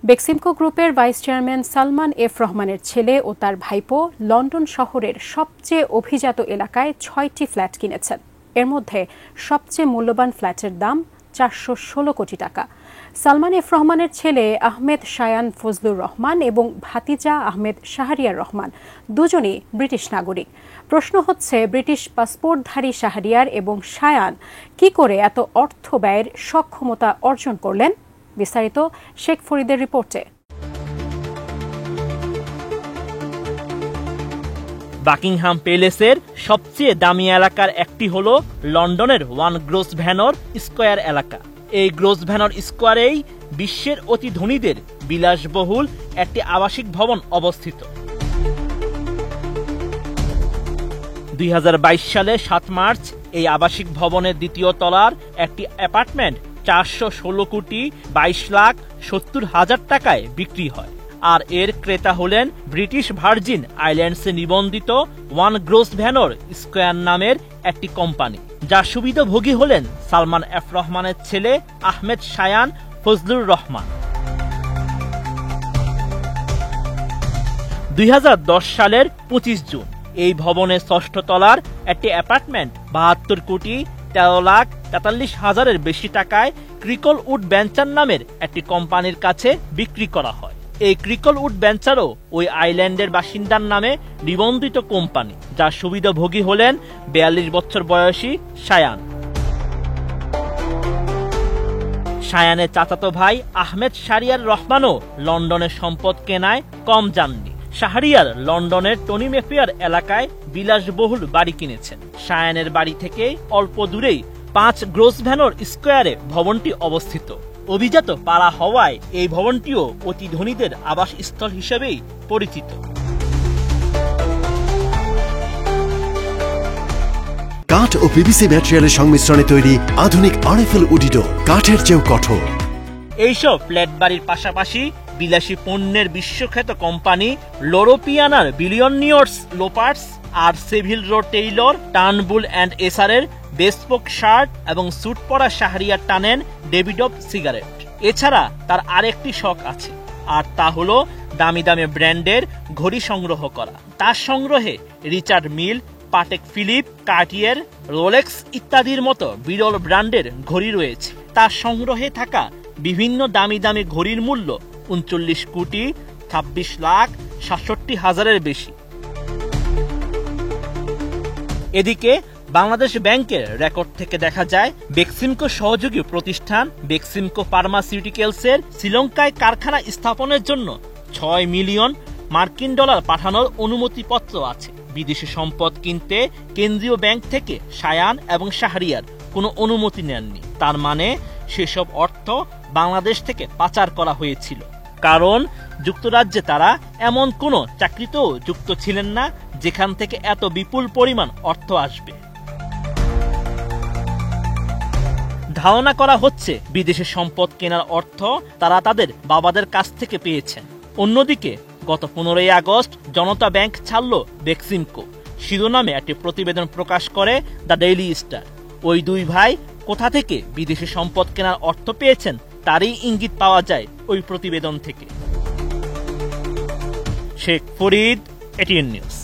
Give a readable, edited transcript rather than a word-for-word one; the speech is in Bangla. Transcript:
বেক্সিমকো গ্রুপের ভাইস চেয়ারম্যান সালমান এফ রহমানের ছেলে ও তার ভাইপো লন্ডন শহরের সবচেয়ে অভিজাত এলাকায় ৬টি ফ্ল্যাট কিনেছেন। এর মধ্যে সবচেয়ে মূল্যবান ফ্ল্যাটের দাম ৪১৬ কোটি টাকা। সালমান এফ রহমানের ছেলে আহমেদ শায়ান ফজলুর রহমান এবং ভাতিজা আহমেদ শাহরিয়ার রহমান দুজনই ব্রিটিশ নাগরিক। প্রশ্ন হচ্ছে, ব্রিটিশ পাসপোর্টধারী শাহরিয়ার এবং শায়ান কি করে এত অর্থ ব্যয়ের সক্ষমতা অর্জন করলেন? বিস্তারিত শেখ ফরিদের রিপোর্টে। বাকিংহাম প্যালেসের সবচেয়ে দামি এলাকার একটি হল লন্ডনের ওয়ান গ্রোসভ্যানর স্কোয়ার এলাকা। এই গ্রোসভ্যানর স্কোয়ারেই বিশ্বের অতি ধনীদের বিলাসবহুল একটি আবাসিক ভবন অবস্থিত। ২০২২ সালে ৭ মার্চ এই আবাসিক ভবনের দ্বিতীয় তলার একটি অ্যাপার্টমেন্ট ৪১৬ কোটি ২২,৭০,০০০ টাকায় বিক্রি হয়। আর এর ক্রেতা হলেন ব্রিটিশ ভার্জিন আইল্যান্ডসে নিবন্ধিত ওয়ান গ্রোসভ্যানর স্কোয়ার নামের একটি কোম্পানি, যার সুবিধাভোগী হলেন সালমান এফ রহমানের ছেলে আহমেদ শায়ান ফজলুর রহমান। ২০১০ সালের ২৫ জুন এই ভবনের ৬ষ্ঠ তলার একটি অ্যাপার্টমেন্ট ৭২ কোটি ১৩,৪৩,০০০-এর বেশি টাকায় ক্রিকল উড ভেঞ্চার নামের একটি কোম্পানির কাছে বিক্রি করা হয়। এই ক্রিকল উড ভেঞ্চারও ওই আইল্যান্ডের বাসিন্দার নামে নিবন্ধিত কোম্পানি, যার সুবিধাভোগী হলেন ৪২ বছর বয়সী শায়ান। শায়ানের চাচাতো ভাই আহমেদ শাহরিয়ার রহমানও লন্ডনের সম্পদ কেনায় কম যাননি। শাহরিয়ার লন্ডনের টনি মেফেয়ার এলাকায় বিলাসবহুল বাড়ি কিনেছেন। শায়ানের বাড়ি থেকে অল্প দূরেই ৫ গ্রোসভ্যানর স্কোয়ারে ভবনটি অবস্থিত। অভিজাত পাড়া হওয়ায় এই ভবনটিও অতি ধনীদের আবাসস্থল হিসেবেই পরিচিত। কাঠ ও পিভিসি ম্যাটেরিয়ালের সংমিশ্রণে তৈরি আধুনিক আরএফএল উডিডো, কাঠের চেয়েও কঠোর। এইসব ফ্ল্যাট বাড়ির পাশাপাশি বিলাসী পণ্যের বিশ্বখ্যাত কোম্পানি লোরোপিয়ানার বিলিয়নিয়র্স লোপার্স আর Savile Row tailor, Turnbull and এসারের বেসপোক শার্ট এবং স্যুট পরা শাহরিয়ার টানেন ডেভিডভ সিগারেট। এছাড়া তার আরেকটি শখ আছে, আর তা হলো দামি দামি ব্র্যান্ডের ঘড়ি সংগ্রহ করা। তার সংগ্রহে রিচার্ড মিল, পাটেক ফিলিপ, কার্টিয়ার, রোলেক্স ইত্যাদির মতো বিরল ব্র্যান্ডের ঘড়ি রয়েছে। তার সংগ্রহে থাকা বিভিন্ন দামি দামি ঘড়ির মূল্য ৩৯ কোটি ২৬,৬৭,০০০-এর বেশি। এদিকে বাংলাদেশ ব্যাংকের রেকর্ড থেকে দেখা যায়, বেক্সিমকো সহযোগী প্রতিষ্ঠান বেক্সিমকো ফার্মাসিউটিক্যালসের শ্রীলঙ্কায় কারখানা স্থাপনের জন্য ৬ মিলিয়ন মার্কিন ডলার পাঠানোর অনুমতিপত্র আছে। বিদেশি সম্পদ কিনতে কেন্দ্রীয় ব্যাংক থেকে শায়ান এবং শাহরিয়ার কোনো অনুমতি নেননি। তার মানে সেসব অর্থ বাংলাদেশ থেকে পাচার করা হয়েছিল, কারণ যুক্তরাজ্যে তারা এমন কোনো চাকরিতেও যুক্ত ছিলেন না যেখান থেকে এত বিপুল পরিমাণ অর্থ আসবে। ধারণা করা হচ্ছে বিদেশি সম্পদ কেনার অর্থ তারা তাদের বাবাদের কাছ থেকে পেয়েছেন। অন্যদিকে গত ১৫ই আগস্ট জনতা ব্যাংক ছাড়ল বেক্সিমকো শিরোনামে একটি প্রতিবেদন প্রকাশ করে দ্য ডেইলি স্টার। ওই দুই ভাই কোথা থেকে বিদেশি সম্পদ কেনার অর্থ পেয়েছেন তারই ইঙ্গিত পাওয়া যায় ওই প্রতিবেদন থেকে। Sheikh Farid, ATN news.